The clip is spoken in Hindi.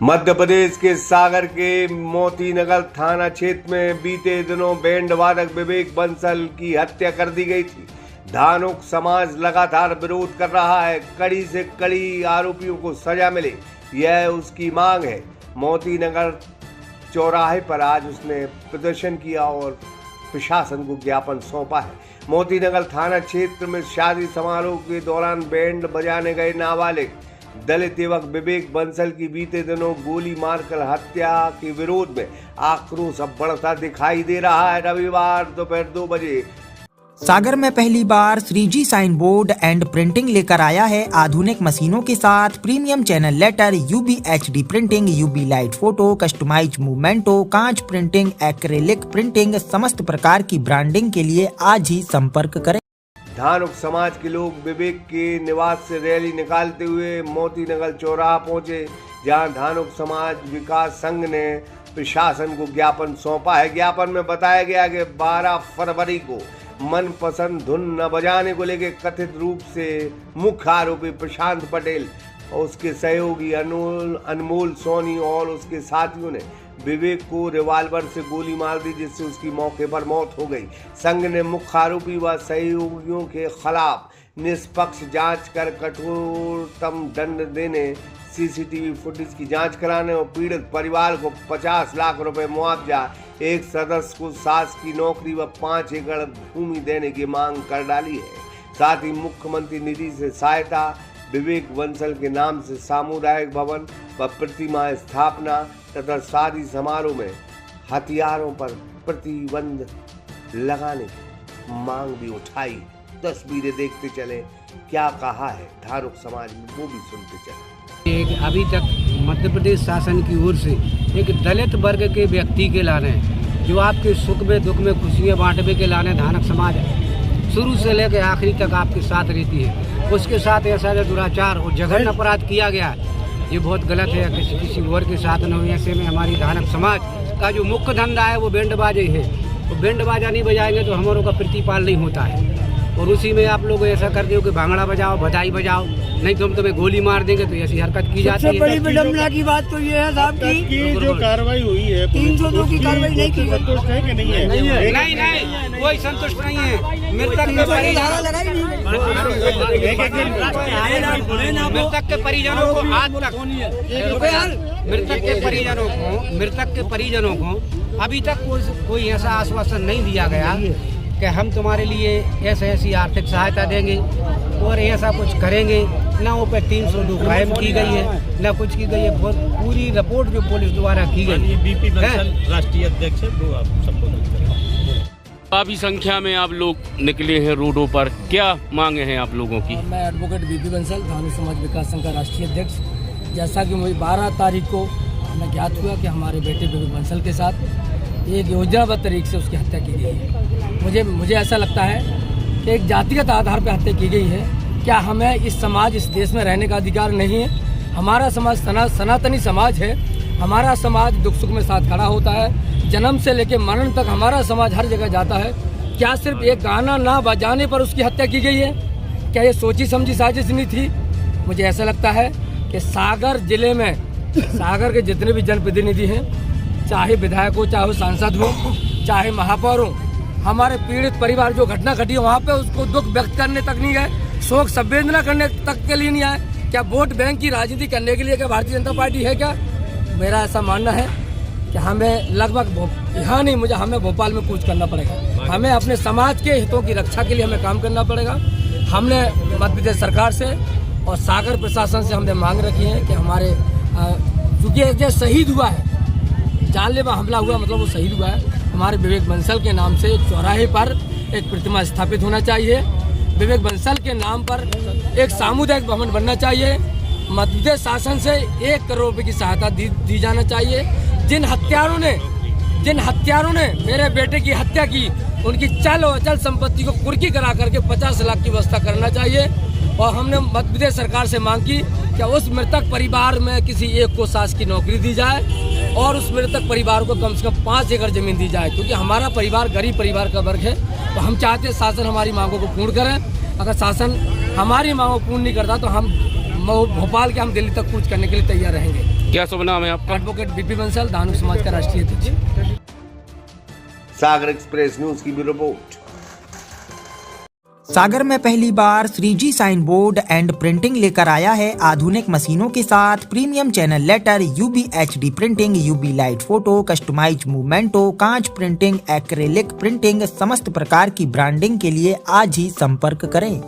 मध्य प्रदेश के सागर के मोतीनगर थाना क्षेत्र में बीते दिनों बैंड वादक विवेक बंसल की हत्या कर दी गई थी। धानुक समाज लगातार विरोध कर रहा है। कड़ी से कड़ी आरोपियों को सजा मिले, यह उसकी मांग है। मोतीनगर चौराहे पर आज उसने प्रदर्शन किया और प्रशासन को ज्ञापन सौंपा है। मोतीनगर थाना क्षेत्र में शादी समारोह के दौरान बैंड बजाने गए नाबालिग दलित युवक विवेक बंसल की बीते दिनों गोली मारकर हत्या के विरोध में आक्रोश अब बढ़ता दिखाई दे रहा है। रविवार दोपहर 2 बजे सागर में पहली बार 3G sign board and printing लेकर आया है। आधुनिक मशीनों के साथ premium channel letter, UV HD printing, UV light photo, customise मूवमेंटो, कांच प्रिंटिंग, एक्रेलिक प्रिंटिंग, समस्त प्रकार की ब्रांडिंग के लिए आज ही संपर्क करें। धानुक समाज के लोग विवेक के निवास से रैली निकालते हुए मोतीनगर चौराहा पहुंचे, जहां धानुक समाज विकास संघ ने प्रशासन को ज्ञापन सौंपा है। ज्ञापन में बताया गया कि 12 फरवरी को मनपसंद धुन न बजाने को लेकर कथित रूप से मुख्य आरोपी प्रशांत पटेल और उसके सहयोगी अनमोल सोनी और उसके साथियों ने विवेक को रिवाल्वर से गोली मार दी, जिससे उसकी मौके पर मौत हो गई। संघ ने मुख्य आरोपी व सहयोगियों के खिलाफ निष्पक्ष जांच कर कठोरतम दंड देने, CCTV फुटेज की जांच कराने और पीड़ित परिवार को 50 लाख रुपए मुआवजा, एक सदस्य को सास की नौकरी व 5 एकड़ भूमि देने की मांग कर डाली है। साथ ही मुख्यमंत्री निधि से सहायता, विवेक बंसल के नाम से सामुदायिक भवन व प्रतिमा स्थापना तथा शादी समारोह में हथियारों पर प्रतिबंध लगाने की मांग भी उठाई। तस्वीरें देखते चले, क्या कहा है धानुक समाज में वो भी सुनते चले। अभी तक मध्य प्रदेश शासन की ओर से एक दलित वर्ग के व्यक्ति के लाने, जो आपके सुख में दुख में खुशियाँ बांटने के लाने धानुक समाज शुरू से लेकर आखिरी तक आपके साथ रहती है। उसके साथ ऐसा दुराचार और जघन्य अपराध किया गया है, ये बहुत गलत है। किसी वर्ग के साथ न हो। ऐसे में हमारी धानुक समाज का जो मुख्य धंधा है वो बैंड बाजे है, तो बैंड बाजा नहीं बजाएंगे तो हमारों का प्रतिपाल नहीं होता है। और उसी में आप लोग ऐसा करते हो कि भांगड़ा बजाओ, बधाई बजाओ, नहीं तो हम तुम्हें गोली मार देंगे, तो ऐसी हरकत की जाती है। सबसे बड़ी विडम्बना की बात तो ये है साहब की जो कार्रवाई हुई है 302 की कार्रवाई नहीं की। संतुष्ट है कि नहीं है? नहीं, कोई संतुष्ट नहीं है। मृतक के परिजनों को आज तक मृतक के परिजनों को अभी तक कोई ऐसा आश्वासन नहीं दिया गया कि हम तुम्हारे लिए ऐसी आर्थिक सहायता देंगे और ऐसा कुछ करेंगे। ना वो पे 302 कायम की गई है, ना कुछ की गई है। बहुत पूरी रिपोर्ट जो पुलिस द्वारा की गई है। राष्ट्रीय अध्यक्ष वो आप संबोधित करें। काफी संख्या में आप लोग निकले हैं रोडों पर, क्या मांगे हैं आप लोगों की? मैं एडवोकेट बीपी बंसल, धानुक समाज विकास संघ का राष्ट्रीय अध्यक्ष। जैसा कि मुझे 12 तारीख को हमें ज्ञात हुआ कि हमारे बेटे विवेक बंसल के साथ एक योजनाबद्ध तरीके से उसकी हत्या की गई है। मुझे ऐसा लगता है कि एक जातिगत आधार पर हत्या की गई है। क्या हमें इस समाज, इस देश में रहने का अधिकार नहीं है? हमारा समाज सनातनी समाज है। हमारा समाज दुख सुख में साथ खड़ा होता है। जन्म से लेकर मरण तक हमारा समाज हर जगह जाता है। क्या सिर्फ एक गाना ना बजाने पर उसकी हत्या की गई है? क्या ये सोची समझी साजिश नहीं थी? मुझे ऐसा लगता है कि सागर जिले में सागर के जितने भी जनप्रतिनिधि हैं, चाहे विधायक हो, चाहे सांसद हो, चाहे महापौर हो, हमारे पीड़ित परिवार जो घटना घटी है वहाँ पे उसको दुख व्यक्त करने तक नहीं गए, शोक संवेदना करने तक के लिए नहीं आए। क्या वोट बैंक की राजनीति करने के लिए क्या भारतीय जनता पार्टी है? क्या मेरा ऐसा मानना है कि हमें लगभग यहाँ नहीं, हमें भोपाल में कूच करना पड़ेगा। हमें अपने समाज के हितों की रक्षा के लिए हमें काम करना पड़ेगा। हमने मध्य प्रदेश सरकार से और सागर प्रशासन से हमने मांग रखी है कि हमारे चूँकि जो शहीद हुआ है, जानलेवा हमला हुआ, मतलब वो शहीद हुआ है, हमारे विवेक बंसल के नाम से चौराहे पर एक प्रतिमा स्थापित होना चाहिए। विवेक बंसल के नाम पर एक सामुदायिक भवन बनना चाहिए। मध्य प्रदेश शासन से 1 करोड़ रुपए की सहायता दी जाना चाहिए। जिन हत्यारों ने मेरे बेटे की हत्या की, उनकी चल और अचल संपत्ति को कुर्की करा करके 50 लाख की व्यवस्था करना चाहिए। और हमने मध्य प्रदेश सरकार से मांग की कि उस मृतक परिवार में किसी एक को सास की नौकरी दी जाए और उस मृतक परिवार को कम से कम 5 एकड़ जमीन दी जाए, क्योंकि हमारा परिवार गरीब परिवार का वर्ग है। तो हम चाहते हैं शासन हमारी मांगों को पूर्ण करें। अगर शासन हमारी मांगों को पूर्ण नहीं करता तो हम भोपाल के हम दिल्ली तक कूच करने के लिए तैयार रहेंगे। क्या शुभ नाम है आपका? एडवोकेट बीपी बंसल, धानुक समाज का राष्ट्रीय अध्यक्ष। सागर एक्सप्रेस न्यूज की भी रिपोर्ट। सागर में पहली बार 3G sign board and printing लेकर आया है आधुनिक मशीनों के साथ premium channel letter, UBHD printing, UB light photo, customise मूवमेंटो, कांच प्रिंटिंग, एक्रेलिक प्रिंटिंग, समस्त प्रकार की ब्रांडिंग के लिए आज ही संपर्क करें।